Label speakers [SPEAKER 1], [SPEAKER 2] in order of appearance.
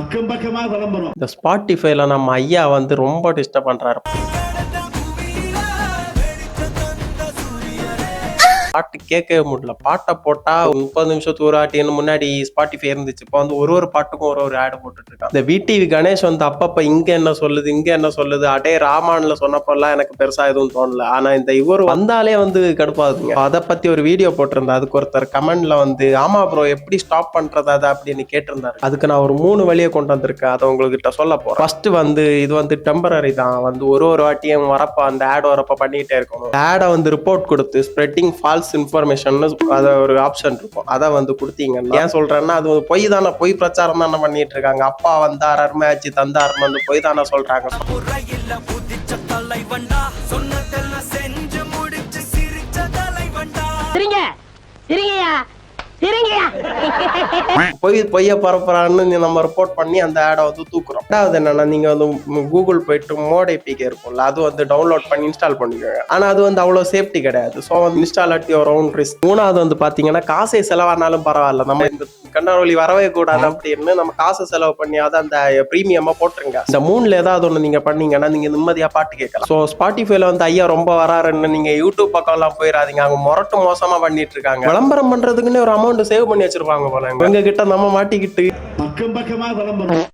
[SPEAKER 1] பக்கம் பக்கமா விளம்பரம்.
[SPEAKER 2] இந்த ஸ்பாட்டிஃபைல நம்ம ஐயா வந்து ரொம்ப டிஸ்டர்ப் பண்றாரு. பாட்டு கேட்கவே முடியல. பாட்டை போட்டா 30 நிமிஷத்துக்கு ஒரு ஆட்டின்னு முன்னாடி ஸ்பாட்டிஃபை இருந்துச்சு. இப்போ வந்து ஒரு பாட்டுக்கும் ஒரு ஆடு போட்டுட்டு இருக்கான். இந்த விடிவி கணேஷ் வந்து அப்பப்ப இங்க என்ன சொல்லுது இங்க என்ன சொல்லுது அடே ராமான்ல சொன்னப்பெல்லாம் எனக்கு பெருசா எதுவும் தோணல. ஆனா இந்த இவரு வந்தாலே வந்து கடுப்பாகுதுங்க. அதை பத்தி ஒரு வீடியோ போட்டிருந்தேன். அதுக்கு ஒருத்தர் கமெண்ட்ல வந்து ஆமா ப்ரோ எப்படி ஸ்டாப் பண்றது அதை அப்படின்னு கேட்டிருந்தாரு. அதுக்கு நான் ஒரு 3 வழியை கொண்டு வந்திருக்கேன். அதை உங்ககிட்ட சொல்ல போறேன். ஃபர்ஸ்ட் வந்து இது வந்து டெம்பரரி தான். வந்து ஒரு வாட்டியும் வரப்ப அந்த ஆட் வரப்ப பண்ணிட்டே இருக்கணும். ஆடை வந்து ரிப்போர்ட் கொடுத்து ஸ்ப்ரெட்டிங் ஃபால்ஸ் இன்ஃபர்மேஷன் அத ஒரு ஆப்ஷன் இருக்கும். அதை வந்து கொடுத்தீங்கன்னா ஏன் சொல்றேன்னா அது பொய் தானே, பொய் பிரச்சாரம் தானே பண்ணிட்டு இருக்காங்க. அப்பா வந்தார் அருமையாச்சு தந்தாருன்னு வந்து பொய் தானே சொல்றாங்க. பொய்ய பரப்புறான்னு நம்ம ரிப்போர்ட் பண்ணி அந்த ஆடை வந்து தூக்குறோம். ரெண்டாவது என்னன்னா நீங்க வந்து கூகுள் போயிட்டு மோட் ஏபிகே இருக்கும்ல அது வந்து டவுன்லோட் பண்ணி இன்ஸ்டால் பண்ணிக்கோங்க. ஆனா அது வந்து அவ்வளவு சேஃப்டி கிடையாது. ஸோ வந்து install at your own risk. மூணாவது வந்து பாத்தீங்கன்னா காசை செலவானாலும் பரவாயில்ல, நம்ம இந்த கண்டவழி வரவே கூடாது அப்படின்னு நம்ம காசு செலவு பண்ணியாவது அந்த பிரீமியமா போட்டுருங்க. இந்த 3ல ஏதாவது ஒண்ணு நீங்க பண்ணீங்கன்னா நீங்க நிம்மதியா பாட்டு கேட்கலாம். ஸோ ஸ்பாட்டிஃபைல வந்து ஐயா ரொம்ப வராருன்னு நீங்க யூடியூப் பக்கம் எல்லாம் போயிடாதீங்க. அவங்க முரட்டு மோசமா பண்ணிட்டு இருக்காங்க. விளம்பரம் பண்றதுக்குன்னு ஒரு அமௌண்ட் சேவ் பண்ணி வச்சிருப்பாங்க போல. எங்க கிட்ட நம்ம மாட்டிக்கிட்டு
[SPEAKER 1] பக்கம் பக்கமா விளம்பரம்.